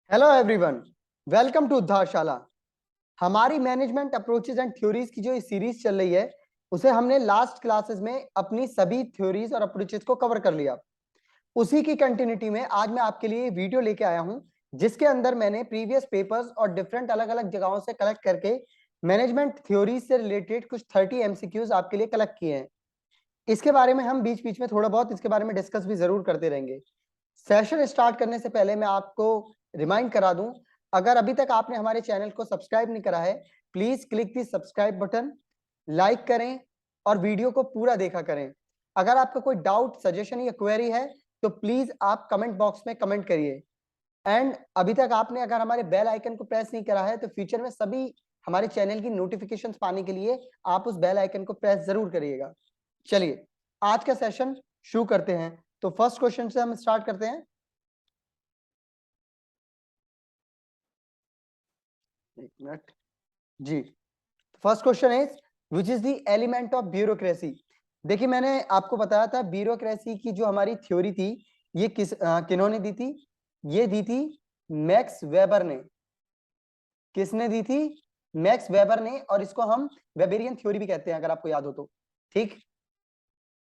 Hello everyone, welcome to Uddharshala. हमारी management approaches and theories की जो ये सीरीज चल रही है उसे हमने लास्ट क्लासेस में अपनी सभी थ्योरीज और अप्रोचेज को कवर कर लिया। उसी की कंटिन्यूटी में आज मैं आपके लिए वीडियो लेके आया हूं जिसके अंदर मैंने प्रीवियस पेपर्स और डिफरेंट अलग अलग जगहों से कलेक्ट करके मैनेजमेंट थ्योरीज से रिलेटेड कुछ 30 एमसीक्यूज आपके लिए कलेक्ट किए हैं। इसके बारे में हम बीच बीच में थोड़ा बहुत इसके बारे में डिस्कस भी जरूर करते रहेंगे। सेशन स्टार्ट करने से पहले मैं आपको रिमाइंड करा दूं, अगर अभी तक आपने हमारे चैनल को सब्सक्राइब नहीं करा है, please click the subscribe button, like करें और वीडियो को पूरा देखा करें। अगर आपका कोई डाउट, सजेशन या क्वेरी है तो प्लीज आप कमेंट बॉक्स में कमेंट करिए। एंड अभी तक आपने अगर हमारे बेल आइकन को प्रेस नहीं करा है तो फ्यूचर में सभी हमारे चैनल की नोटिफिकेशंस पाने के लिए आप उस बेल आइकन को प्रेस जरूर करिएगा। चलिए आज का सेशन शुरू करते हैं। तो फर्स्ट क्वेश्चन से हम स्टार्ट करते हैं। एक मिनट जी। First question is which is the element of bureaucracy. देखिए मैंने आपको बताया था ब्यूरोक्रेसी की जो हमारी थ्योरी थी ये किन्होंने दी थी? ये दी थी मैक्स वेबर ने। किसने दी थी? मैक्स वेबर ने। और इसको हम वेबेरियन थ्योरी भी कहते हैं अगर आपको याद हो तो। ठीक,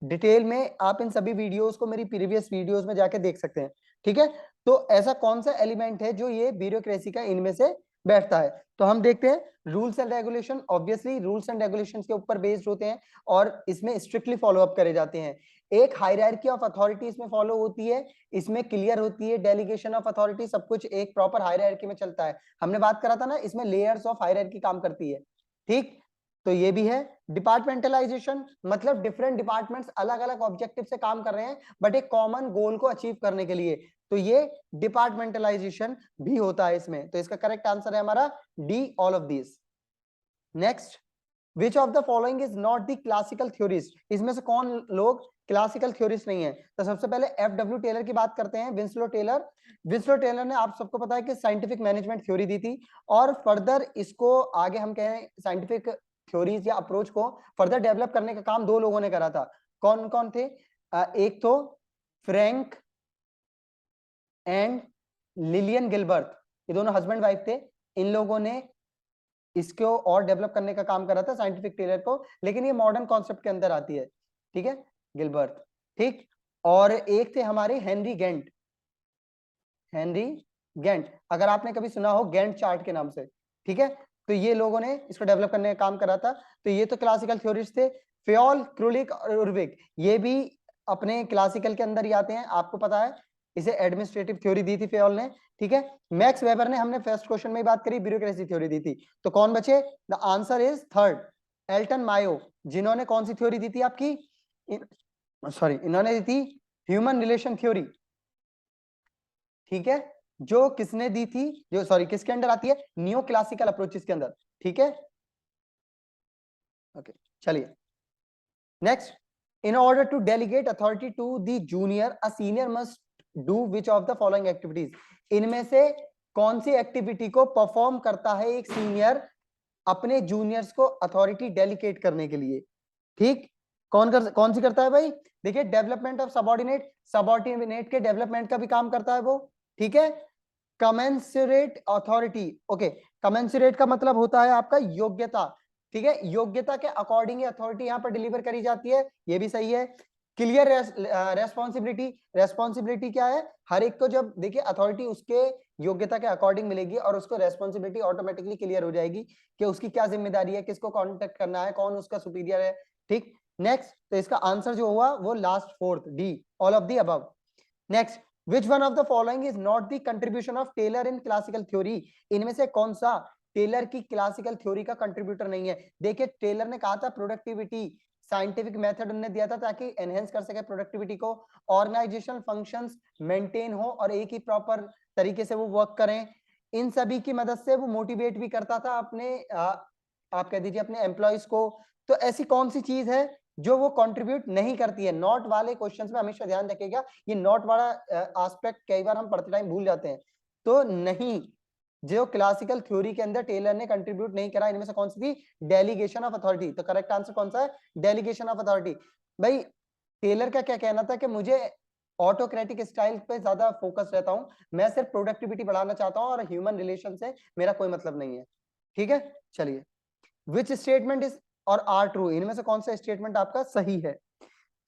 डिटेल में आप इन सभी वीडियोस को मेरी प्रीवियस वीडियोस में जाके देख सकते हैं। ठीक है, तो ऐसा कौन सा एलिमेंट है जो ये ब्यूरोक्रेसी का इनमें से बैठता है? तो हम देखते हैं rules and regulation. Obviously rules and regulation के ऊपर बेस्ड होते हैं और इसमें स्ट्रिक्टली फॉलो अप करे जाते हैं। एक हायरार्की ऑफ अथॉरिटी इसमें फॉलो होती है, इसमें क्लियर होती है डेलीगेशन ऑफ अथॉरिटी, सब कुछ एक प्रॉपर हायरार्की में चलता है। हमने बात करा था ना, इसमें लेयर्स ऑफ हायरार्की काम करती है। ठीक, तो ये भी है। डिपार्टमेंटलाइजेशन मतलब डिफरेंट डिपार्टमेंट्स अलग अलग ऑब्जेक्टिव से काम कर रहे हैं बट एक कॉमन गोल को अचीव करने के लिए, तो ये डिपार्टमेंटलाइजेशन भी होता है इसमें। तो इसका करेक्ट आंसर है हमारा D, all of this. Next, which of the following is not the classical theories. इसमें से कौन लोग क्लासिकल थ्योरीज नहीं है? तो सबसे पहले एफ डब्ल्यू टेलर की बात करते हैं, विंस्लो टेलर। विंस्लो टेलर ने, आप सबको पता है कि साइंटिफिक मैनेजमेंट थ्योरी दी थी और फर्दर इसको आगे हम कहें साइंटिफिक थ्योरीज या अप्रोच को फर्दर डेवलप करने का काम दो लोगों ने करा था। कौन कौन थे? एक तो फ्रैंक एंड लिलियन गिलबर्ट, ये दोनों हस्बैंड वाइफ थे। इन लोगों ने इसको और डेवलप करने का काम करा था साइंटिफिक टेलर को, लेकिन ये मॉडर्न कॉन्सेप्ट के अंदर आती है। ठीक है, गिलबर्ट। ठीक, और एक थे हमारे हेनरी गेंट। हेनरी गेंट, अगर आपने कभी सुना हो गेंट चार्ट के नाम से। ठीक है, तो ये लोगों ने इसको डेवलप करने का काम करा था। तो ये तो क्लासिकल थ्योरिस्ट थे। फ्योल, क्रुलिक और उर्विक ये भी अपने क्लासिकल के अंदर ही आते हैं, आपको पता है। इसे एडमिनिस्ट्रेटिव थ्योरी दी थी फ्योल ने। ठीक है, मैक्स वेबर ने, हमने फर्स्ट क्वेश्चन में ही बात करी, ब्यूरोक्रेसी थ्योरी दी थी। तो कौन बचे? The answer is third, Elton Mayo, जिन्होंने कौन सी थ्योरी दी थी आपकी? सॉरी, इन्होंने दी थी ह्यूमन रिलेशन थ्योरी। ठीक है, जो किसने दी थी, जो सॉरी किसके अंडर आती है? न्यू क्लासिकल अप्रोचेस के अंदर। ठीक है, ओके, चलिए next. In order to delegate authority to the junior, a senior must do which of the following activities. इनमें से कौन सी एक्टिविटी को परफॉर्म करता है एक सीनियर अपने जूनियर्स को अथॉरिटी डेलीगेट करने के लिए? ठीक, कौन सी करता है भाई? देखिए, डेवलपमेंट ऑफ सबऑर्डिनेट, सबऑर्डिनेट के डेवलपमेंट का भी काम करता है वो। ठीक है, कमेंसुरेट अथॉरिटी, ओके, कमेंसुरेट का मतलब होता है आपका योग्यता। ठीक है, योग्यता के अकॉर्डिंग अथॉरिटी यहां पर डिलीवर करी जाती है, ये भी सही है। क्लियर रेस्पॉन्सिबिलिटी, रेस्पॉन्सिबिलिटी क्या है? हर एक को जब देखिए अथॉरिटी उसके योग्यता के अकॉर्डिंग मिलेगी और उसको रेस्पॉन्सिबिलिटी ऑटोमेटिकली क्लियर हो जाएगी कि उसकी क्या जिम्मेदारी है, किसको कॉन्टेक्ट करना है, कौन उसका सुपीरियर है। ठीक, नेक्स्ट, तो इसका आंसर जो हुआ वो last fourth, D, all of the above. Next, which one of the following is not the contribution of Taylor in classical theory। इनमें से कौन सा टेलर की क्लासिकल थ्योरी का कंट्रीब्यूटर नहीं है? देखिए, टेलर ने कहा था प्रोडक्टिविटी, साइंटिफिक मेथड उन्होंने दिया था ताकि एनहेंस कर सके प्रोडक्टिविटी को, ऑर्गेनाइजेशनल फंक्शंस मेंटेन हो और एक ही प्रॉपर तरीके से वो वर्क करें। इन सभी की मदद से वो मोटिवेट भी करता था अपने आप कह दीजिए अपने एम्प्लॉयज को। तो ऐसी कौन सी चीज है जो वो कंट्रीब्यूट नहीं करती है? नॉट वाले क्वेश्चंस में हमेशा ध्यान रखिएगा, ये नॉट वाला एस्पेक्ट कई बार हम पढ़ते टाइम भूल जाते हैं। तो नहीं, जो क्लासिकल थ्योरी के अंदर टेलर ने कंट्रीब्यूट नहीं करा, इनमें से कौन सी थी? Delegation of authority. तो करेक्ट आंसर कौन सा है? Delegation of authority. भाई टेलर का क्या कहना था कि मुझे ऑटोक्रेटिक स्टाइल पे ज्यादा फोकस रहता हूं, मैं सिर्फ प्रोडक्टिविटी बढ़ाना चाहता हूं और ह्यूमन रिलेशन से मेरा कोई मतलब नहीं है। ठीक है, चलिए, विच स्टेटमेंट इज और आर ट्रू, इनमें से कौन सा स्टेटमेंट आपका सही है?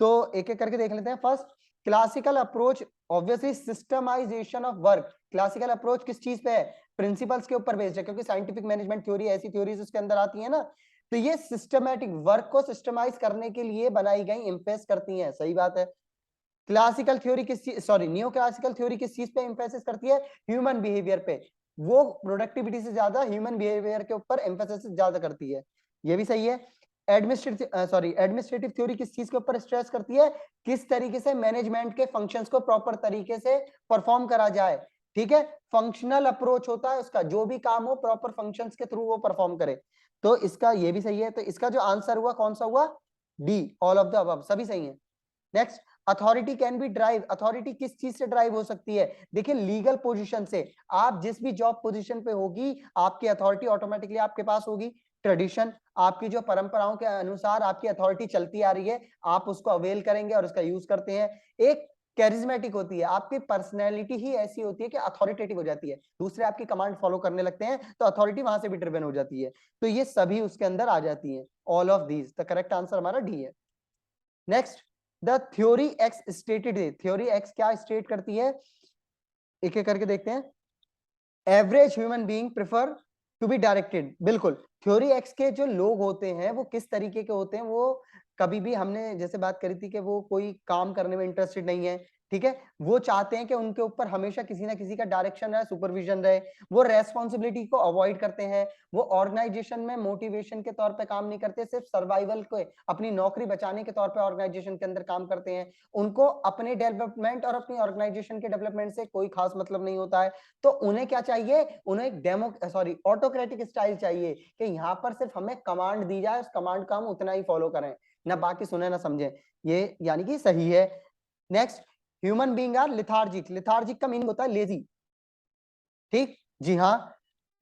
तो एक एक करके देख लेते हैं। First, classical approach obviously systemization of work. Classical approach किस चीज पे है? प्रिंसिपल्स के ऊपर बेस्ड है, क्योंकि साइंटिफिक मैनेजमेंट थ्योरी ऐसी थ्योरीज उसके अंदर आती है ना, तो ये सिस्टमैटिक वर्क को सिस्टमाइज करने के लिए बनाई गई, इंपेस करती हैं, सही बात है। क्लासिकल थ्योरी किस चीज, सॉरी नियो क्लासिकल थ्योरी किस चीज पे इंफेसिस करती है? ह्यूमन बिहेवियर पे। वो प्रोडक्टिविटी से ज्यादा ह्यूमन बिहेवियर के ऊपर एम्फेसिस ज्यादा करती है, ये भी सही है। एडमिनिस्ट्रेटिव थ्योरी किस चीज के ऊपर स्ट्रेस करती है? किस तरीके से मैनेजमेंट के फंक्शंस को प्रॉपर तरीके से परफॉर्म करा जाए। ठीक है, फंक्शनल अप्रोच होता है उसका, जो भी काम हो प्रॉपर फंक्शंस के थ्रू वो परफॉर्म करे। तो इसका ये भी सही है, तो इसका जो आंसर हुआ कौन सा हुआ? D, all of the above, सभी सही है। Next, authority can be drive, authority किस चीज से ड्राइव हो सकती है? देखिए लीगल पोजीशन से, आप जिस भी जॉब पोजीशन पे होगी आपकी अथॉरिटी ऑटोमेटिकली आपके पास होगी। ट्रेडिशन, आपकी जो परंपराओं के अनुसार आपकी अथॉरिटी चलती आ रही है, आप उसको अवेल करेंगे और उसका यूज करते हैं। एक कैरिज्मेटिक होती है, आपकी पर्सनैलिटी ही ऐसी होती है कि अथॉरिटेटिव हो जाती है, दूसरे आपकी कमांड फॉलो करने लगते हैं, तो अथॉरिटी वहां से भी ड्रिवन हो जाती है। तो ये सभी उसके अंदर आ जाती है, all of these. The correct answer हमारा डी है। Next, the theory X stated, theory X क्या स्टेट करती है? एक एक करके देखते हैं। Average human being prefer to be directed, बिल्कुल। थ्योरी एक्स के जो लोग होते हैं वो किस तरीके के होते हैं? वो कभी भी, हमने जैसे बात करी थी कि वो कोई काम करने में इंटरेस्टेड नहीं है, ठीक है, वो चाहते हैं कि उनके ऊपर हमेशा किसी ना किसी का डायरेक्शन रहे, सुपरविजन रहे, वो रेस्पॉन्सिबिलिटी को अवॉइड करते हैं, वो ऑर्गेनाइजेशन में मोटिवेशन के तौर पे काम नहीं करते, सिर्फ सर्वाइवल को, अपनी नौकरी बचाने के तौर पे ऑर्गेनाइजेशन के अंदर काम करते हैं। उनको अपने डेवलपमेंट और अपनी ऑर्गेनाइजेशन के डेवलपमेंट से कोई खास मतलब नहीं होता है। तो उन्हें क्या चाहिए? उन्हें एक ऑटोक्रेटिक स्टाइल चाहिए कि यहाँ पर सिर्फ हमें कमांड दी जाए, उस कमांड का हम उतना ही फॉलो करें, ना बाकी सुने ना समझे, ये यानी कि सही है। Next, human being are lethargic, lethargic का मीनिंग होता है लेजी। ठीक, जी हाँ,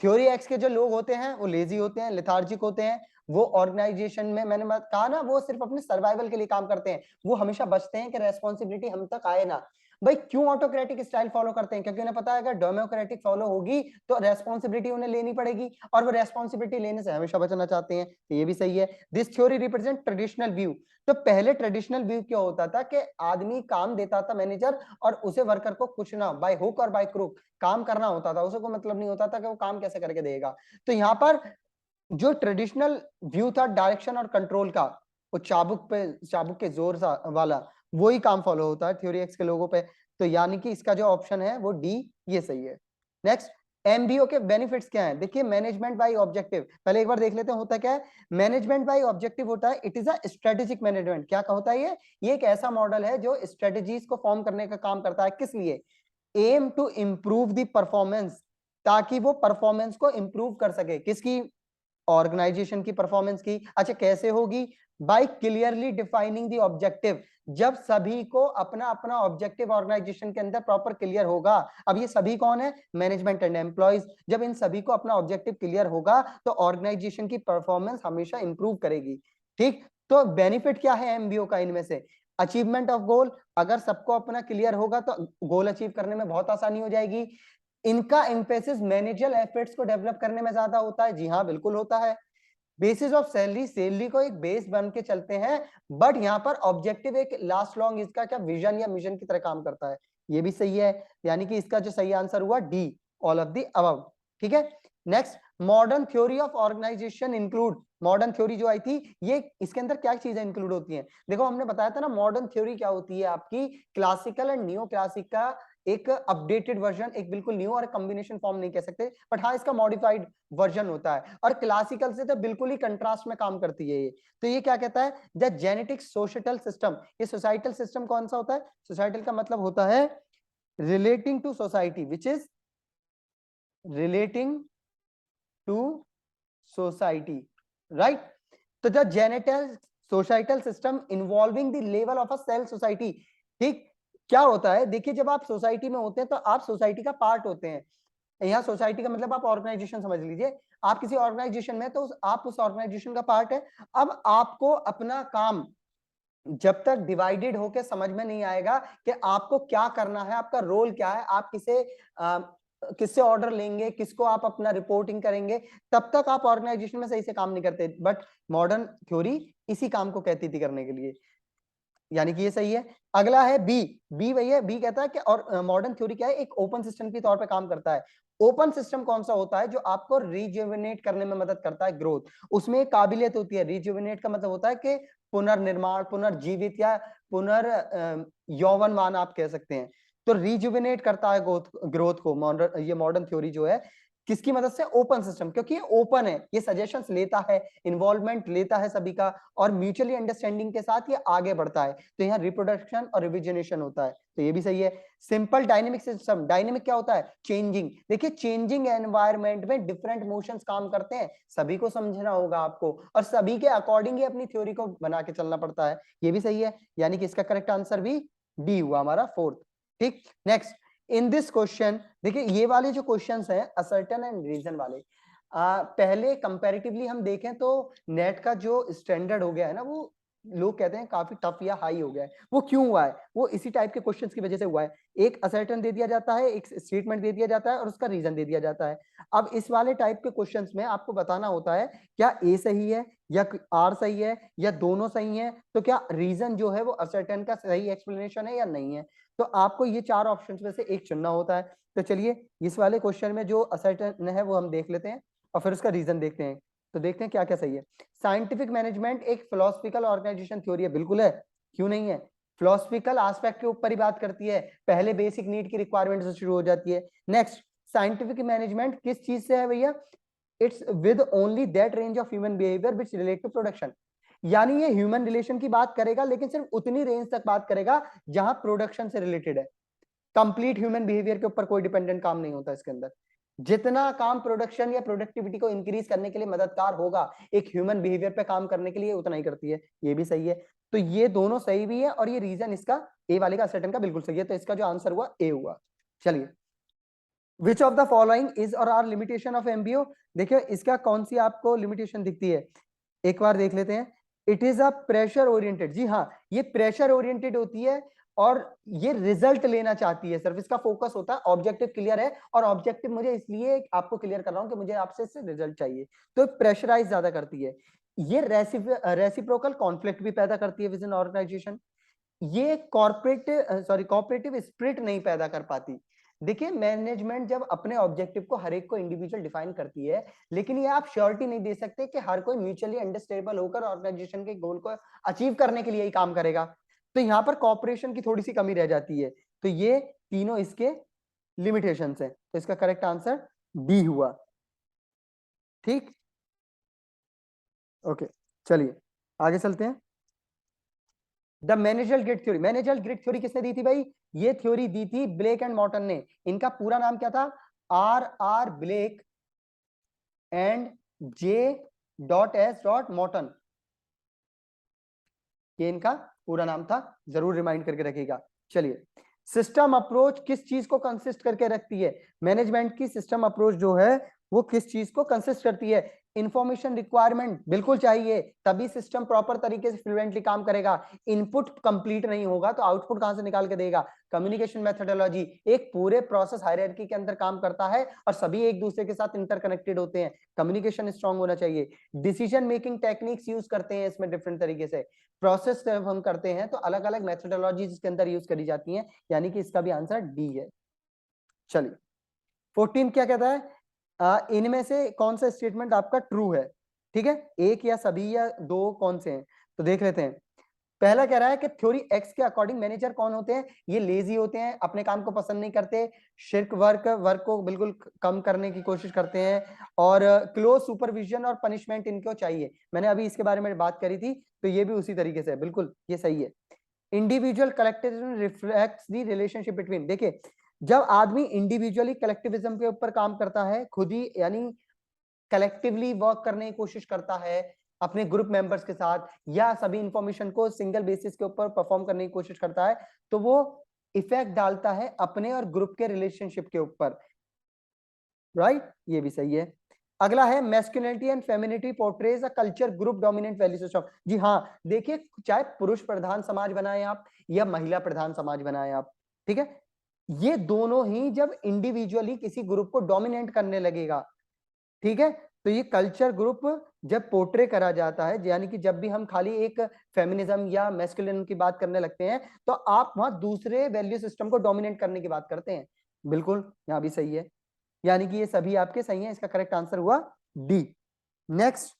थ्योरी एक्स के जो लोग होते हैं वो लेजी होते हैं, लिथार्जिक होते हैं। वो ऑर्गेनाइजेशन में, मैंने कहा ना, वो सिर्फ अपने सर्वाइवल के लिए काम करते हैं, वो हमेशा बचते हैं कि रेस्पॉन्सिबिलिटी हम तक आए ना। भाई क्यों ऑटोक्रेटिक स्टाइल फॉलो करते हैं? क्योंकि उन्हें पता है अगर डेमोक्रेटिक फॉलो होगी तो रेस्पॉन्सिबिलिटी उन्हें लेनी पड़ेगी, और वो रेस्पॉन्सिबिलिटी लेने से हमेशा बचना चाहते हैं, तो ये भी सही है। This theory represent traditional view. तो पहले ट्रेडिशनल व्यू क्या होता था कि आदमी काम देता था मैनेजर, और उसे वर्कर को कुछ ना, बाय हुक और बाय क्रूक काम करना होता था, उसे कोई मतलब नहीं होता था कि वो काम कैसे करके देगा। तो यहाँ पर जो ट्रेडिशनल व्यू था डायरेक्शन और कंट्रोल का, वो चाबुक के जोर वाला, वही काम फॉलो होता है थ्योरी एक्स के लोगों पे। तो यानी कि इसका जो ऑप्शन है वो डी, ये सही है। नेक्स्ट, एमबीओ के बेनिफिट्स क्या है? देखिए, मैनेजमेंट बाय ऑब्जेक्टिव, पहले एक बार देख लेते हैं होता क्या है। मैनेजमेंट बाय ऑब्जेक्टिव होता है, it is a strategic management. क्या होता है ये एक ऐसा मॉडल है जो स्ट्रेटेजीज को फॉर्म करने का काम करता है। किस लिए? Aim to improve the performance, ताकि वो परफॉर्मेंस को इंप्रूव कर सके। किसकी? ऑर्गेनाइजेशन की परफॉर्मेंस की। अच्छा, कैसे होगी? By clearly defining the objective, जब सभी को अपना अपना ऑब्जेक्टिव ऑर्गेनाइजेशन के अंदर प्रॉपर क्लियर होगा। अब ये सभी कौन है? Management and employees. जब इन सभी को अपना ऑब्जेक्टिव क्लियर होगा तो ऑर्गेनाइजेशन की परफॉर्मेंस हमेशा इंप्रूव करेगी। ठीक, तो बेनिफिट क्या है एमबीओ का इनमें से? अचीवमेंट ऑफ गोल, अगर सबको अपना क्लियर होगा तो गोल अचीव करने में बहुत आसानी हो जाएगी। इनका एम्फेसिस मैनेजरल एफर्ट्स को डेवलप करने में ज्यादा होता है, जी हाँ बिल्कुल होता है। बेसिस ऑफ सैलरी, सैलरी को एक बेस बन के चलते हैं, बट यहाँ पर ऑब्जेक्टिव एक लास्ट लॉन्ग, इसका क्या विजन या मिशन की तरह काम करता है, ये भी सही है। यानी कि इसका जो सही आंसर हुआ D, all of the above. ठीक है। Next, modern theory of organisation include, modern theory जो आई थी, ये इसके अंदर क्या चीजें इंक्लूड होती हैं? देखो हमने बताया था ना, मॉडर्न थ्योरी क्या होती है आपकी, क्लासिकल एंड न्यू क्लासिक का एक अपडेटेड वर्जन, एक बिल्कुल न्यू और कॉम्बिनेशन फॉर्म नहीं कह सकते, बट हाँ इसका मॉडिफाइड वर्जन होता है, और क्लासिकल से तो बिल्कुल ही कंट्रास्ट में काम करती है ये। तो ये क्या कहता है? The genetic societal system. ये सोसाइटल सिस्टम कौन सा होता है? सोसाइटल का मतलब होता है relating to society, which is relating to society, right? तो the genetic societal system involving the level of a cell society. ठीक, क्या होता है, देखिए जब आप सोसाइटी में होते हैं तो आप सोसाइटी का पार्ट होते हैं। यहाँ सोसाइटी का मतलब आप ऑर्गेनाइजेशन समझ लीजिए, आप किसी ऑर्गेनाइजेशन में, तो आप उस ऑर्गेनाइजेशन का पार्ट है। अब आपको अपना काम जब तक डिवाइडेड होके समझ में नहीं आएगा कि आपको क्या करना है, आपका रोल क्या है, आप किससे ऑर्डर लेंगे, किसको आप अपना रिपोर्टिंग करेंगे, तब तक आप ऑर्गेनाइजेशन में सही से काम नहीं करते। बट मॉडर्न थ्योरी इसी काम को कहती थी करने के लिए, यानी कि ये सही है। अगला है बी भैया, बी कहता है कि और मॉडर्न थ्योरी क्या है, एक ओपन सिस्टम के तौर पे काम करता है। ओपन सिस्टम कौन सा होता है, जो आपको रिजुविनेट करने में मदद करता है, ग्रोथ, उसमें एक काबिलियत होती है। रिजुविनेट का मतलब होता है कि पुनर्निर्माण, पुनर्जीवित या यौवनवान आप कह सकते हैं। तो रिजुविनेट करता है ग्रोथ को ये मॉडर्न थ्योरी जो है, किसकी मदद से, ओपन सिस्टम, क्योंकि ये ओपन है, ये सजेशंस लेता है, इन्वॉल्वमेंट लेता है सभी का, और म्यूचुअली अंडरस्टैंडिंग के साथ ये आगे बढ़ता है। तो यहाँ रिप्रोडक्शन और रिविजनेशन होता है, तो ये भी सही है। सिंपल डायनेमिक सिस्टम, डायनेमिक क्या होता है, चेंजिंग। देखिए चेंजिंग एनवायरनमेंट में डिफरेंट मोशंस काम करते हैं, सभी को समझना होगा आपको, और सभी के अकॉर्डिंग ही अपनी थ्योरी को बना के चलना पड़ता है, ये भी सही है। यानी कि इसका करेक्ट आंसर भी डी हुआ हमारा फोर्थ। ठीक, नेक्स्ट इन दिस क्वेश्चन, देखिए ये वाले जो क्वेश्चंस हैं असर्टेन एंड रीजन वाले, पहले कंपैरेटिवली हम देखें तो नेट का जो स्टैंडर्ड हो गया है ना, वो लोग कहते हैं काफी टफ या हाई हो गया है। वो क्यों हुआ है, वो इसी टाइप के क्वेश्चंस की वजह से हुआ है। एक असर्टन दे दिया जाता है, एक स्टेटमेंट दे दिया जाता है, और उसका रीजन दे दिया जाता है। अब इस वाले टाइप के क्वेश्चंस में आपको बताना होता है क्या ए सही है या आर सही है या दोनों सही है, तो क्या रीजन जो है वो असर्टन का सही एक्सप्लेनेशन है या नहीं है। तो आपको ये चार ऑप्शंस में से एक चुनना होता है। तो चलिए इस वाले क्वेश्चन में जो असर्टन है वो हम देख लेते हैं, और फिर उसका रीजन देखते हैं। तो देखते हैं क्या क्या सही है। साइंटिफिक मैनेजमेंट एक फिलोसफिकल ऑर्गेनाइजेशन थ्योरी है, बिल्कुल है, क्यों नहीं है। फिलोसफिकल एस्पेक्ट के ऊपर ही बात करती है, पहले बेसिक नीड की रिक्वायरमेंट से शुरू हो जाती है। नेक्स्ट, साइंटिफिक मैनेजमेंट किस चीज से है भैया, it's with only that range of human behaviour which relate to production. यानी ये ह्यूमन रिलेशन की बात करेगा, लेकिन सिर्फ उतनी रेंज तक बात करेगा जहां प्रोडक्शन से रिलेटेड है। कंप्लीट ह्यूमन बिहेवियर के ऊपर कोई डिपेंडेंट काम नहीं होता इसके अंदर। जितना काम प्रोडक्शन या प्रोडक्टिविटी को इंक्रीज करने के लिए मददगार होगा एक ह्यूमन बिहेवियर पे काम करने के लिए, उतना ही करती है, ये भी सही है। तो ये दोनों सही भी है, और ये रीजन इसका ए वाले का सर्टेन का बिल्कुल सही है, तो इसका जो आंसर हुआ ए हुआ। चलिए, विच ऑफ द फॉलोइंग इज और आर लिमिटेशन ऑफ एमबीओ, देखिए इसका कौन सी आपको लिमिटेशन दिखती है, एक बार देख लेते हैं। It is a pressure oriented, जी हाँ, ये प्रेशर ओरिएंटेड होती है, और ये रिजल्ट लेना चाहती है, सिर्फ इसका फोकस होता है, ऑब्जेक्टिव क्लियर है, और ऑब्जेक्टिव मुझे इसलिए आपको क्लियर कर रहा हूं कि मुझे आपसे इससे रिजल्ट चाहिए, तो प्रेशराइज ज्यादा करती है। ये रेसिप्रोकल कॉन्फ्लिक्ट भी पैदा करती है विद इन ऑर्गेनाइजेशन। ये कॉर्पोरेटिव स्पिरिट नहीं पैदा कर पाती। देखिए मैनेजमेंट जब अपने ऑब्जेक्टिव को हर एक को इंडिविजुअल डिफाइन करती है, लेकिन ये आप श्योरिटी नहीं दे सकते कि हर कोई म्यूचुअली अंडरस्टैंडेबल होकर ऑर्गेनाइजेशन के गोल को अचीव करने के लिए ही काम करेगा। तो यहाँ पर कॉपरेशन की थोड़ी सी कमी रह जाती है। तो ये तीनों इसके लिमिटेशंस हैं, तो इसका करेक्ट आंसर डी हुआ। ठीक, ओके, चलिए आगे चलते हैं। The managerial grid theory, managerial grid theory किसने दी थी भाई, ये थ्योरी दी थी ब्लेक एंड मॉर्टन ने। इनका पूरा नाम क्या था, R R Blake and J dot S dot Mouton, ये इनका पूरा नाम था, जरूर रिमाइंड करके रखिएगा। चलिए, सिस्टम अप्रोच किस चीज को कंसिस्ट करके रखती है, मैनेजमेंट की सिस्टम अप्रोच जो है वो किस चीज को कंसिस्ट करती है, इंफॉर्मेशन रिक्वायरमेंट बिल्कुल चाहिए, तभी सिस्टम प्रॉपर तरीके से फ्लुएंटली काम करेगा। इनपुट कंप्लीट नहीं होगा तो आउटपुट कहां से निकाल के देगा। कम्युनिकेशन मेथोडोलॉजी एक पूरे प्रोसेस हायरार्की के अंदर काम करता है, और सभी एक दूसरे के साथ इंटरकनेक्टेड होते हैं, कम्युनिकेशन स्ट्रांग होना चाहिए। डिसीजन मेकिंग टेक्निक्स यूज करते हैं इसमें डिफरेंट तरीके से, प्रोसेस जब हम करते हैं तो अलग अलग मेथोडोलॉजीज इसके अंदर यूज करी जाती हैं, यानी कि इसका भी आंसर डी है। चलिए 14 क्या कहता है, इनमें से कौन सा स्टेटमेंट आपका ट्रू है, ठीक है, एक या सभी या दो, कौन से हैं, तो देख लेते हैं। पहला कह रहा है कि थ्योरी एक्स के अकॉर्डिंग मैनेजर कौन होते हैं, ये लेजी होते हैं, अपने काम को पसंद नहीं करते, शिर्क वर्क को बिल्कुल कम करने की कोशिश करते हैं, और क्लोज सुपरविजन और पनिशमेंट इनको चाहिए। मैंने अभी इसके बारे में बात करी थी, तो ये भी उसी तरीके से बिल्कुल ये सही है। Individual collectivism reflects the relationship between, देखिए जब आदमी इंडिविजुअली कलेक्टिविज्म के ऊपर काम करता है, खुद ही यानी कलेक्टिवली वर्क करने की कोशिश करता है अपने ग्रुप मेंबर्स के साथ, या सभी इंफॉर्मेशन को सिंगल बेसिस के ऊपर परफॉर्म करने की कोशिश करता है, तो वो इफेक्ट डालता है अपने और ग्रुप के रिलेशनशिप के ऊपर, राइट, ये भी सही है। अगला है masculinity and feminity portrays a culture group dominant value system. जी हाँ, देखिए चाहे पुरुष प्रधान समाज बनाए आप या महिला प्रधान समाज बनाए आप, ठीक है, ये दोनों ही जब इंडिविजुअली किसी ग्रुप को डोमिनेट करने लगेगा, ठीक है, तो ये कल्चर ग्रुप जब पोर्ट्रे करा जाता है, यानी कि जब भी हम खाली एक फेमिनिज्म या मैस्कुलिन की बात करने लगते हैं, तो आप वहां दूसरे वैल्यू सिस्टम को डोमिनेट करने की बात करते हैं। बिल्कुल यहां भी सही है, यानी कि ये सभी आपके सही हैं, इसका करेक्ट आंसर हुआ डी। Next,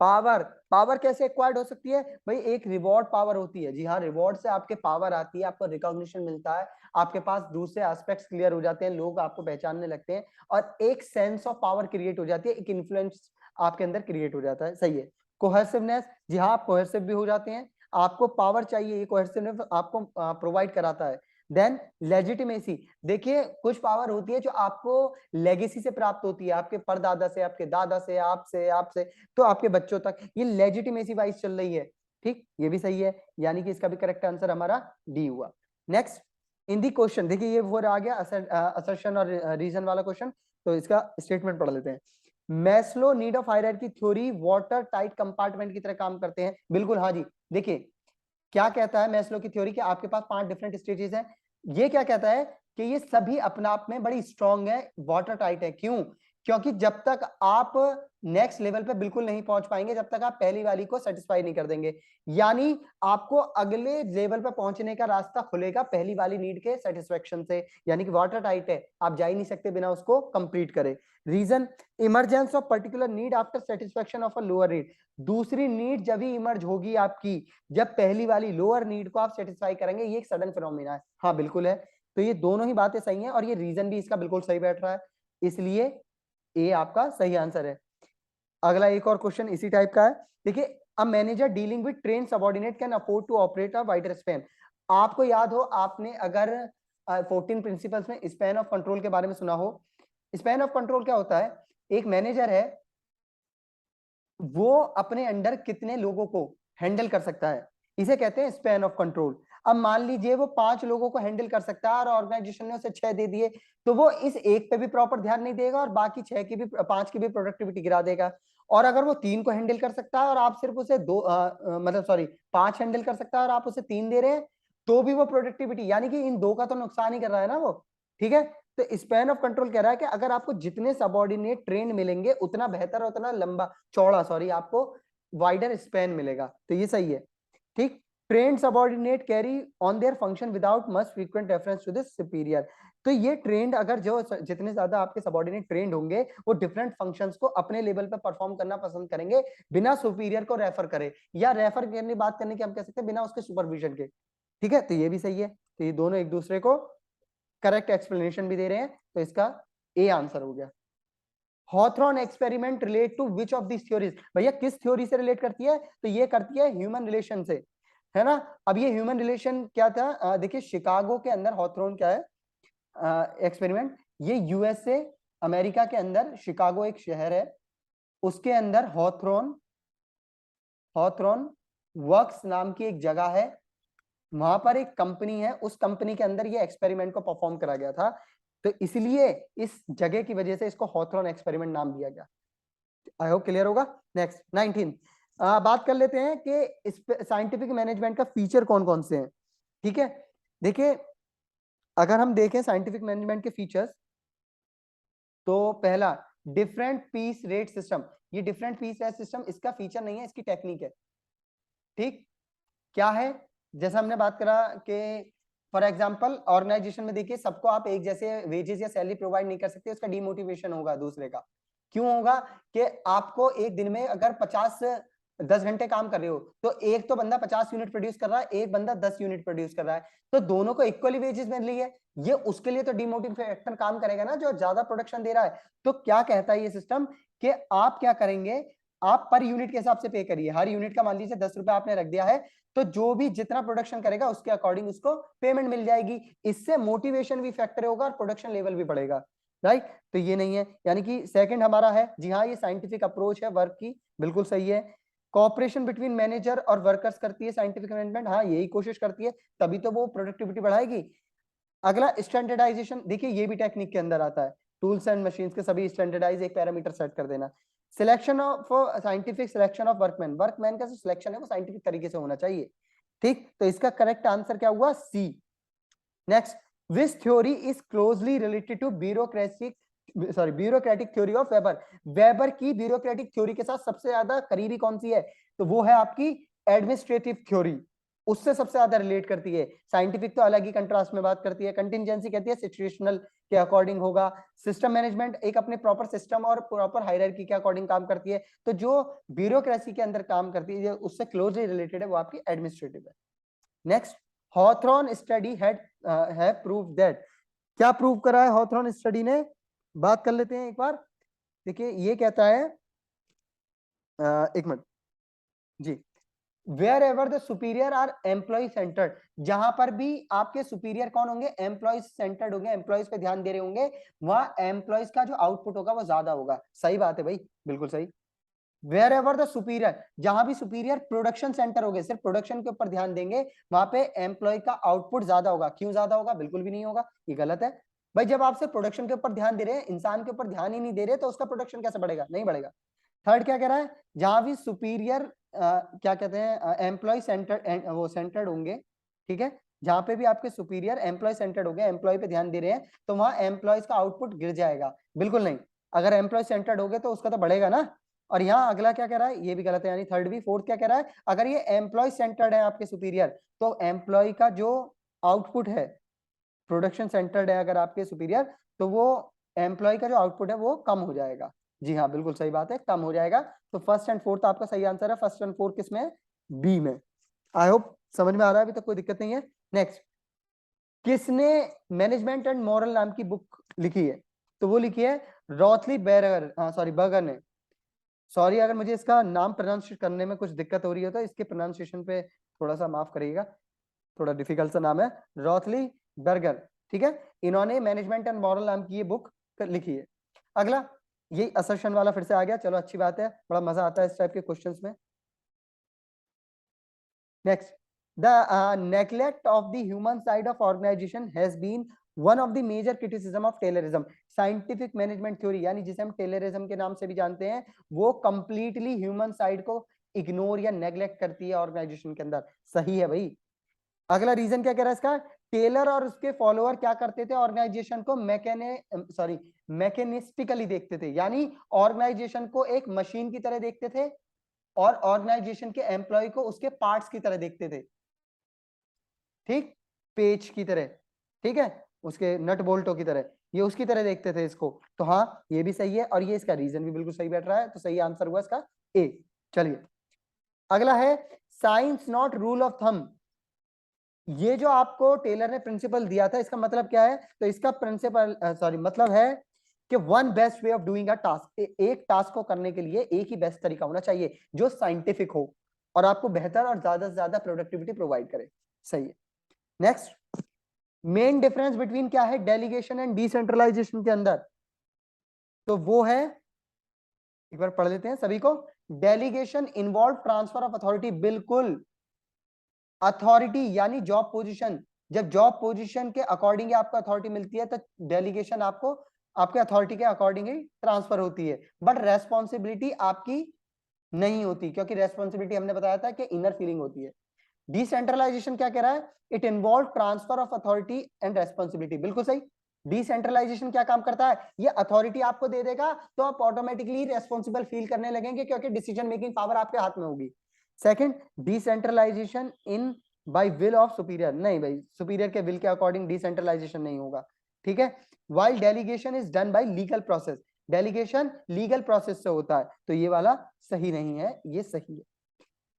power. पावर कैसे एक्वायर्ड हो सकती है भाई? एक रिवॉर्ड पावर होती है। जी हाँ, रिवॉर्ड से आपके पावर आती है, आपको रिकॉग्निशन मिलता है, आपके पास दूसरे एस्पेक्ट्स क्लियर हो जाते हैं, लोग आपको पहचानने लगते हैं और एक सेंस ऑफ पावर क्रिएट हो जाती है, एक इन्फ्लुएंस आपके अंदर क्रिएट हो जाता है। सही है। कोहेसिवनेस, जी हाँ, आप कोहेसिव भी हो जाते हैं, आपको पावर चाहिए, ये कोहेसिवनेस आपको प्रोवाइड कराता है। देन लेजिटिमेसी, देखिए कुछ पावर होती है जो आपको लेगेसी से प्राप्त होती है, आपके परदादा से, आपके दादा से, आपसे तो आपके बच्चों तक, ये लेजिटिमेसी वाइज चल रही है। ठीक, ये भी सही है, यानी कि इसका भी करेक्ट आंसर हमारा डी हुआ। नेक्स्ट, इन दी क्वेश्चन, देखिए ये वो आ गया असर्शन और रीजन वाला क्वेश्चन, तो इसका स्टेटमेंट पढ़ लेते हैं। Maslow need of hierarchy theory water tight compartment की तरह काम करते हैं। बिल्कुल हाँ जी, देखिए क्या कहता है मैस्लो की थ्योरी कि आपके पास 5 डिफरेंट स्टेजेस हैं। ये क्या कहता है कि ये सभी अपने आप में बड़ी स्ट्रांग है, वाटर टाइट है। क्यों? क्योंकि जब तक आप नेक्स्ट लेवल पे बिल्कुल नहीं पहुंच पाएंगे जब तक आप पहली वाली को सेटिस्फाई नहीं कर देंगे, यानी आपको अगले लेवल पे पहुंचने का रास्ता खुलेगा पहली वाली नीड के सेटिस्फेक्शन से, यानी कि वाटर टाइट है, आप जा ही नहीं सकते बिना उसको कंप्लीट करे। Reason, emergence of particular need after satisfaction of a lower need. दूसरी नीड जब ही इमर्ज होगी आपकी जब पहली वाली लोअर नीड को आप सेटिस्फाई करेंगे, ये एक सडन फिनोमिना है। हाँ बिल्कुल है, तो ये दोनों ही बातें सही हैं और ये रीजन भी इसका बिल्कुल सही बैठ रहा है, इसलिए ए आपका सही आंसर है। अगला एक और क्वेश्चन इसी टाइप का है, देखिए, a manager dealing with trained subordinate can afford to operate a wider span. आपको याद हो, आपने अगर 14 प्रिंसिपल्स में स्पैन ऑफ कंट्रोल के बारे में सुना हो, स्पैन ऑफ कंट्रोल क्या होता है? एक मैनेजर है, वो अपने अंडर कितने लोगों को हैंडल कर सकता है, इसे कहते हैं स्पैन ऑफ कंट्रोल। अब मान लीजिए वो 5 लोगों को हैंडल कर सकता है और ऑर्गेनाइजेशन ने उसे 6 दे दिए, तो वो इस एक पे भी प्रॉपर ध्यान नहीं देगा और बाकी 6 की भी 5 की भी प्रोडक्टिविटी गिरा देगा। और अगर वो 3 को हैंडल कर सकता है और आप सिर्फ उसे 2 मतलब सॉरी 5 हैंडल कर सकता है और आप उसे 3 दे रहे हैं, तो भी वो प्रोडक्टिविटी, यानी कि इन 2 का तो नुकसान ही कर रहा है ना वो। ठीक है, तो स्पैन ऑफ कंट्रोल कह रहा है कि अगर आपको जितने सबऑर्डिनेट ट्रेन मिलेंगे उतना बेहतर, उतना लंबा चौड़ा सॉरी आपको वाइडर स्पैन मिलेगा, तो ये सही है। ठीक, trained subordinate carry on their function without much frequent reference to this superior. तो ये ट्रेंड, अगर जो जितने ज्यादा आपके सबऑर्डिनेट ट्रेंड होंगे वो डिफरेंट फंक्शंस को अपने लेवल पे परफॉर्म करना पसंद करेंगे बिना सुपीरियर को रेफर करे, या रेफर करने बात करने की हम कह सकते हैं बिना उसके सुपरविजन के। ठीक है, तो ये भी सही है, तो ये दोनों एक दूसरे को करेक्ट एक्सप्लेनेशन भी दे रहे हैं, तो इसका ए आंसर हो गया। Hawthorne experiment relate to which of this theories? भैया किस थ्योरी से रिलेट करती है? तो ये करती है ह्यूमन रिलेशन से, है ना। अब ये ह्यूमन रिलेशन क्या था? देखिए शिकागो के अंदर हॉथरॉन क्या है एक्सपेरिमेंट, ये यूएसए अमेरिका के अंदर शिकागो एक शहर है, उसके अंदर हॉथरॉन हॉथरॉन वर्क्स नाम की एक जगह है, वहां पर एक कंपनी है, उस कंपनी के अंदर ये एक्सपेरिमेंट को परफॉर्म करा गया था, तो इसलिए इस जगह की वजह से इसको हॉथरॉन एक्सपेरिमेंट नाम दिया गया। आई होप क्लियर होगा। नेक्स्ट 19 बात कर लेते हैं कि साइंटिफिक मैनेजमेंट का फीचर कौन कौन से हैं। ठीक है, देखिए अगर हम देखें साइंटिफिक मैनेजमेंट के फीचर्स, तो पहला डिफरेंट पीस रेट सिस्टम। ये डिफरेंट पीस रेट सिस्टम इसका फीचर नहीं है, इसकी टेक्निक है। ठीक, क्या है? जैसा हमने बात करा कि फॉर एग्जांपल ऑर्गेनाइजेशन में देखिए सबको आप एक जैसे वेजेस या सैलरी प्रोवाइड नहीं कर सकते, उसका डिमोटिवेशन होगा दूसरे का। क्यों होगा? कि आपको एक दिन में अगर 10 घंटे काम कर रहे हो, तो एक तो बंदा 50 यूनिट प्रोड्यूस कर रहा है, एक बंदा 10 यूनिट प्रोड्यूस कर रहा है, तो दोनों को इक्वली वेजेस मिल रही है, ये उसके लिए तो डिमोटिवेशन काम करेगा ना, जो ज्यादा प्रोडक्शन दे रहा है। तो क्या कहता है ये सिस्टम कि आप क्या करेंगे, आप पर यूनिट के हिसाब से पे करिए, हर यूनिट का मान लीजिए 10 रुपए आपने रख दिया है, तो जो भी जितना प्रोडक्शन करेगा उसके अकॉर्डिंग उसको पेमेंट मिल जाएगी। इससे मोटिवेशन भी फैक्टर होगा और प्रोडक्शन लेवल भी बढ़ेगा, राइट। तो ये नहीं है, यानी कि सेकंड हमारा है, जी हाँ, ये साइंटिफिक अप्रोच है वर्क की, बिल्कुल सही है। कॉपरेशन बिटवीन मैनेजर और वर्कर्स करती है साइंटिफिक मैनेजमेंट, हाँ यही कोशिश करती है, तभी तो वो प्रोडक्टिविटी बढ़ाएगी। अगला स्टैंडर्डाइजेशन, देखिए ये भी टेक्निक के अंदर आता है, टूल्स एंड मशीन्स के सभी स्टैंडर्डाइज एक पैरामीटर सेट कर देना। Selection of scientific selection of workman, workman का जो सिलेक्शन है वो साइंटिफिक तरीके से होना चाहिए। ठीक, तो इसका करेक्ट आंसर क्या हुआ? C. Next, which theory is closely related to bureaucratic theory of Weber, Weber की ब्यूरोक्रेटिक थ्योरी के साथ सबसे ज्यादा करीबी कौन सी है? तो वो है आपकी एडमिनिस्ट्रेटिव थ्योरी, उससे सबसे ज्यादा रिलेट करती है। साइंटिफिक तो अलग ही कंट्रास्ट में बात करती है। कंटिजेंसी कहती है सिचुएशनल के अकॉर्डिंग होगा। सिस्टम मैनेजमेंट एक अपने प्रॉपर सिस्टम और प्रॉपर हायरार्की के अकॉर्डिंग काम करती है। तो जो ब्यूरोक्रेसी के अंदर काम करती है उससे क्लोजली रिलेटेड है वो आपकी एडमिनिस्ट्रेटिव है। Next, Hawthorne study have proved that, क्या प्रूव करा है हॉथरॉन स्टडी ने? बात कर लेते हैं एक बार। देखिए ये कहता है, एक मिनट जी, wherever the superior are employee centred, जहां पर भी आपके सुपीरियर कौन होंगे? एम्प्लॉय सेंटर्ड होंगे, एम्प्लॉयज पे ध्यान दे रहे होंगे, वहां एम्प्लॉयज का जो आउटपुट होगा वो ज्यादा होगा। सही बात है भाई, बिल्कुल सही। वेयर एवर द सुपीरियर, जहां भी सुपीरियर प्रोडक्शन सेंटर हो गए, सिर्फ प्रोडक्शन के ऊपर ध्यान देंगे, वहां पे एम्प्लॉय का आउटपुट ज्यादा होगा। क्यों ज्यादा होगा? बिल्कुल भी नहीं होगा, ये गलत है भाई। जब आप सिर्फ प्रोडक्शन के ऊपर ध्यान दे रहे हैं, इंसान के ऊपर ध्यान ही नहीं दे रहे, तो उसका प्रोडक्शन कैसे बढ़ेगा? नहीं बढ़ेगा। थर्ड क्या कह रहा है? जहां भी सुपीरियर क्या कहते हैं, एम्प्लॉय सेंटर्ड, वो सेंटर्ड होंगे, ठीक है, जहां पे भी आपके सुपीरियर एम्प्लॉय सेंटर्ड हो गए, एम्प्लॉय पे ध्यान दे रहे हैं, तो वहां एम्प्लॉयज का आउटपुट गिर जाएगा। बिल्कुल नहीं, अगर एम्प्लॉय सेंटर्ड हो गए तो उसका तो बढ़ेगा ना। और यहाँ अगला क्या कह रहा है? ये भी गलत है, यानी थर्ड भी। फोर्थ क्या कह रहा है? अगर ये एम्प्लॉय सेंटर्ड है आपके सुपीरियर, तो एम्प्लॉय का जो आउटपुट है, प्रोडक्शन सेंटर्ड है अगर आपके सुपीरियर, तो वो एम्प्लॉय का जो आउटपुट है वो कम हो जाएगा। जी हाँ, बिल्कुल सही बात है, कम हो जाएगा। तो फर्स्ट एंड फोर्थ आपका सही आंसर है। फर्स्ट एंड फोर्थ किसमें है? बी में। आई होप समझ में आ रहा है, अभी तक कोई दिक्कत नहीं है। नेक्स्ट, किसने मैनेजमेंट एंड मॉरल नाम की बुक लिखी है? तो वो लिखी है रॉथली बेरगर, सॉरी बर्गर ने। सॉरी अगर मुझे इसका नाम प्रोनाउंसिएट करने में कुछ दिक्कत हो रही है तो इसके प्रोनाउंसिएशन पे थोड़ा सा माफ करिएगा, थोड़ा डिफिकल्ट सा नाम है, रॉथली बर्गर। ठीक है, इन्होंने मैनेजमेंट एंड मॉरल नाम की ये बुक लिखी है। अगला, ये असर्शन वाला फिर से आ गया, चलो अच्छी बात है, बड़ा मजा आता है इस टाइप के क्वेश्चंस में। Next, the neglect of the human side of organisation has been one of the major criticism of Taylorism. Scientific management theory, यानी जिसे हम टेलरिज्म के नाम से भी जानते हैं, वो कंप्लीटली ह्यूमन साइड को इग्नोर या नेग्लेक्ट करती है ऑर्गेनाइजेशन के अंदर। सही है भाई। अगला रीजन क्या कह रहा है इसका? टेलर और उसके फॉलोअर क्या करते थे? ऑर्गेनाइजेशन को मैकेनिस्टिकली देखते थे, यानी ऑर्गेनाइजेशन को एक मशीन की तरह देखते थे और ऑर्गेनाइजेशन के एम्प्लॉय को उसके पार्ट्स की तरह देखते थे। ठीक, पेज की तरह, ठीक है, उसके नट बोल्टों की तरह, ये उसकी तरह देखते थे इसको। तो हाँ, ये भी सही है और ये इसका रीजन भी बिल्कुल सही बैठ रहा है। तो सही आंसर हुआ इसका ए। चलिए अगला है science not rule of thumb. ये जो आपको टेलर ने प्रिंसिपल दिया था, इसका मतलब क्या है? तो इसका प्रिंसिपल मतलब है कि one best way of doing a task, एक टास्क को करने के लिए एक ही बेस्ट तरीका होना चाहिए जो साइंटिफिक हो और आपको बेहतर और ज्यादा से ज्यादा प्रोडक्टिविटी प्रोवाइड करे। सही है। नेक्स्ट, मेन डिफरेंस बिटवीन क्या है डेलीगेशन एंड डिसेंट्रलाइजेशन के अंदर? तो वो है, एक बार पढ़ लेते हैं सभी को। Delegation involve transfer of authority, बिल्कुल। अथॉरिटी यानी जॉब पोजीशन, जब जॉब पोजीशन के अकॉर्डिंग आपको अथॉरिटी मिलती है तो डेलीगेशन आपको आपके अथॉरिटी के अकॉर्डिंग ही ट्रांसफर होती है, बट रेस्पॉन्सिबिलिटी आपकी नहीं होती, क्योंकि रेस्पॉन्सिबिलिटी हमने बताया था कि इनर फीलिंग होती है। डिसेंट्रलाइजेशन क्या कह रहा है? It involve transfer of authority and responsibility, बिल्कुल सही। डिसेंट्रलाइजेशन क्या काम करता है? ये अथॉरिटी आपको दे देगा तो आप ऑटोमेटिकली रेस्पॉन्सिबल फील करने लगेंगे, क्योंकि डिसीजन मेकिंग पावर आपके हाथ में होगी। Second, decentralisation in by will of superior, नहीं भाई, सुपीरियर के विल के अकॉर्डिंग डिसेंट्रलाइजेशन नहीं होगा। ठीक है, while delegation is done by legal process, delegation legal process से होता है, तो ये वाला सही नहीं है, ये सही है।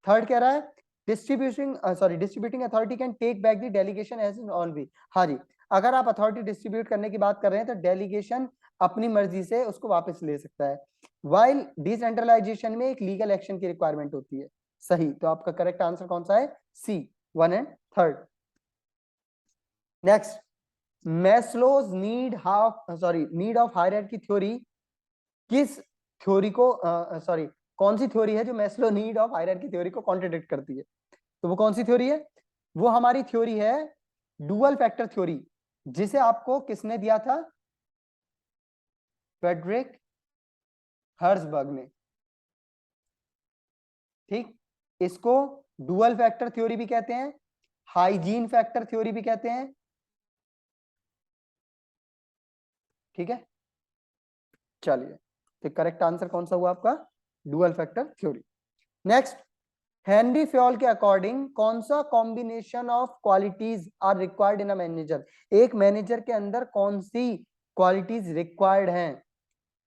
थर्ड कह रहा है distributing authority can take back the delegation as an on we. हाँ जी, अगर आप अथॉरिटी डिस्ट्रीब्यूट करने की बात कर रहे हैं तो डेलीगेशन अपनी मर्जी से उसको वापस ले सकता है, वाइल डिसेंट्रलाइजेशन में एक लीगल एक्शन की रिक्वायरमेंट होती है। सही, तो आपका करेक्ट आंसर कौन सा है? सी, 1 and 3। Next, Maslow's need of hierarchy theory किस थ्योरी को कौन सी थ्योरी है जो Maslow need of hierarchy theory को कॉन्ट्रडिक्ट करती है? तो वो कौन सी थ्योरी है? वो हमारी थ्योरी है डुअल फैक्टर थ्योरी, जिसे आपको किसने दिया था? फ्रेडरिक हर्ट्जबर्ग ने। ठीक, इसको डुअल फैक्टर थ्योरी भी कहते हैं, हाइजीन फैक्टर थ्योरी भी कहते हैं। ठीक है, चलिए, तो करेक्ट आंसर कौन सा हुआ आपका? Dual factor theory. Next, Henri Fayol के अकॉर्डिंग कौन सा combination of qualities are required in a manager? एक मैनेजर के अंदर कौन सी क्वालिटीज रिक्वायर्ड हैं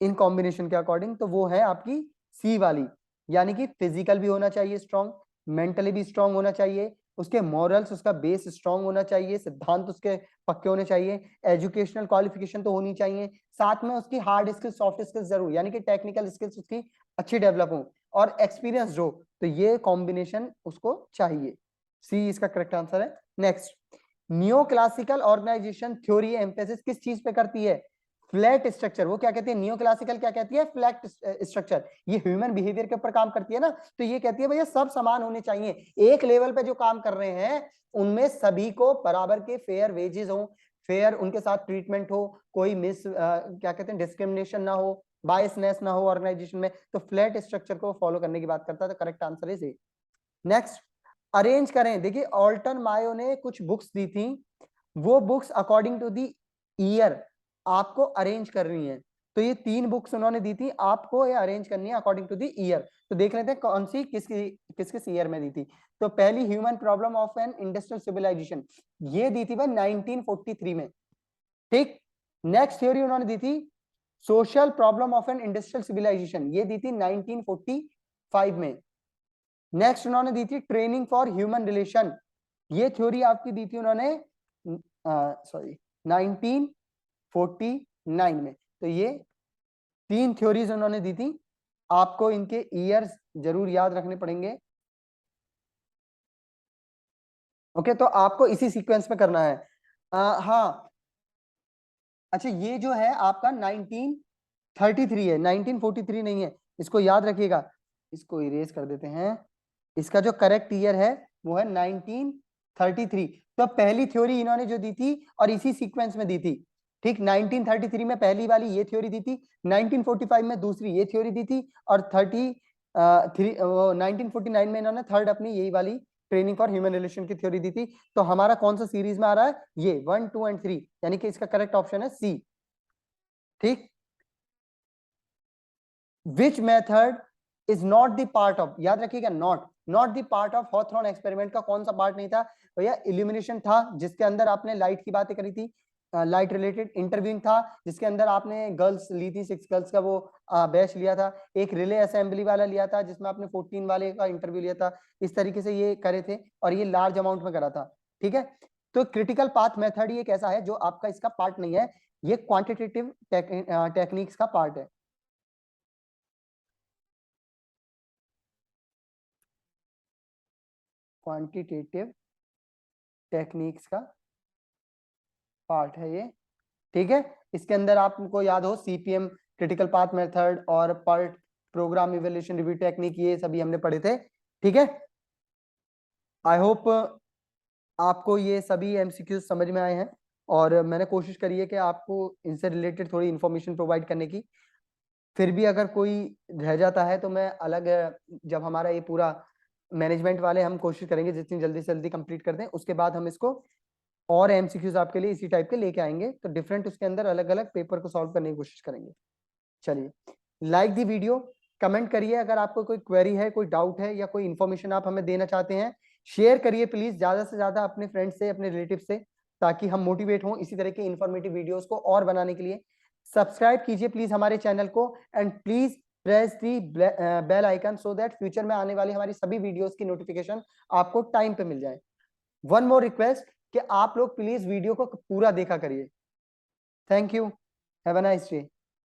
इन कॉम्बिनेशन के अकॉर्डिंग? तो वो है आपकी सी वाली, यानी कि फिजिकल भी होना चाहिए स्ट्रॉन्ग, मेंटली भी स्ट्रॉन्ग होना चाहिए, उसके मॉरल्स, उसका बेस स्ट्रॉन्ग होना चाहिए, सिद्धांत उसके पक्के होने चाहिए, एजुकेशनल क्वालिफिकेशन तो होनी चाहिए, साथ में उसकी हार्ड स्किल्स सॉफ्ट स्किल्स जरूर, यानी कि टेक्निकल स्किल्स उसकी अच्छी डेवलप हो, और एक्सपीरियंस जो, तो ये कॉम्बिनेशन उसको चाहिए। सी इसका करेक्ट आंसर है। Next, neo classical organisation theory emphasis किस चीज पे करती है? Flat structure. वो क्या कहती है? नियो क्लासिकल क्या कहती है? Flat structure. ये ह्यूमन बिहेवियर के ऊपर काम करती है ना, तो ये कहती है भैया सब समान होने चाहिए, एक लेवल पे जो काम कर रहे हैं उनमें सभी को बराबर के फेयर वेजेस हो, फेयर उनके साथ ट्रीटमेंट हो, कोई क्या कहते हैं, डिस्क्रिमिनेशन ना हो, बायसनेस ना हो ऑर्गेनाइजेशन में, तो फ्लैट स्ट्रक्चर को फॉलो करने की बात करता है। तो correct answer is a. Next, arrange करें। देखिए ऑल्टन मायो ने कुछ बुक्स दी थी, वो books according to the year आपको अरेंज करनी है। तो ये 3 बुक्स उन्होंने दी थी, आपको ये अरेंज करनी है अकॉर्डिंग टू दी ईयर। तो देख लेते हैं कौन सी किस किस ईयर में दी थी। तो पहली, human problem of an industrial civilisation, ये दी थी भाई 1943 में। ठीक, नेक्स्ट थ्योरी उन्होंने दी थी social problem of an industrial civilisation, ये दी थी 1945 में। नेक्स्ट उन्होंने दी थी ट्रेनिंग फॉर ह्यूमन रिलेशन, ये थ्योरी आपकी दी थी उन्होंने 1949 में। तो ये 3 थ्योरीज उन्होंने दी थी, आपको इनके ईयर्स जरूर याद रखने पड़ेंगे। ओके, तो आपको इसी सीक्वेंस में करना है। हाँ, अच्छा, ये जो है आपका 1933 है, 1943 नहीं है, इसको याद रखिएगा। इसको इरेज कर देते हैं, इसका जो करेक्ट ईयर है वो है 1933। तो पहली थ्योरी इन्होंने जो दी थी और इसी सीक्वेंस में दी थी। ठीक, 1933 में पहली वाली ये थ्योरी दी थी, 1945 में दूसरी ये थ्योरी दी थी, और 1949 में इन्होंने थर्ड अपनी यही वाली ट्रेनिंग फॉर ह्यूमन रिलेशन की थ्योरी दी थी। तो हमारा कौन सा सीरीज में आ रहा है? ये 1, 2 एंड 3, यानी कि इसका करेक्ट ऑप्शन है सी। ठीक, which method is not the part of, याद रखिएगा, not the part of Hawthorne experiment का कौन सा पार्ट नहीं था भैया? इल्यूमिनेशन था, जिसके अंदर आपने लाइट की बातें करी थी, लाइट रिलेटेड। इंटरव्यूइंग था, जिसके अंदर आपने गर्ल्स ली थी, 6 गर्ल्स का वो बैच लिया था। एक रिले असेंबली वाला लिया था, जिसमें आपने 14 वाले का इंटरव्यू लिया था। इस तरीके से ये करे थे, और ये लार्ज अमाउंट में करा था। ठीक है, तो क्रिटिकल पाथ मेथड ये कैसा है जो आपका इसका पार्ट नहीं है? ये क्वांटिटेटिव टेक्निक्स का पार्ट है। क्वांटिटेटिव टेक्निक्स का पार्ट है ये। ठीक है, इसके अंदर आपको याद हो सीपीएम, क्रिटिकल पाथ मेथड, और part programme evaluation review technique, ये सभी हमने पढ़े थे। ठीक है, आई होप आपको ये सभी एमसीक्यू समझ में आए हैं, और मैंने कोशिश करी है कि आपको इनसे रिलेटेड थोड़ी इंफॉर्मेशन प्रोवाइड करने की। फिर भी अगर कोई रह जाता है तो मैं अलग, जब हमारा ये पूरा मैनेजमेंट वाले, हम कोशिश करेंगे जितनी जल्दी से जल्दी कंप्लीट कर दें, उसके बाद हम इसको और एमसीक्यूज आपके लिए इसी टाइप के लेके आएंगे, तो डिफरेंट उसके अंदर अलग अलग पेपर को सॉल्व करने की कोशिश करेंगे। चलिए, लाइक दी वीडियो, कमेंट करिए अगर आपको कोई क्वेरी है, कोई डाउट है, या कोई इन्फॉर्मेशन आप हमें देना चाहते हैं। शेयर करिए प्लीज ज्यादा से ज्यादा अपने फ्रेंड्स से, अपने रिलेटिव से, ताकि हम मोटिवेट हों इसी तरह के इन्फॉर्मेटिव वीडियोस को और बनाने के लिए। सब्सक्राइब कीजिए प्लीज हमारे चैनल को, and please press the bell icon, so that future में आने वाली हमारी सभी वीडियोस की नोटिफिकेशन आपको टाइम पे मिल जाए। वन मोर रिक्वेस्ट कि आप लोग प्लीज वीडियो को पूरा देखा करिए। Thank you, have a nice day.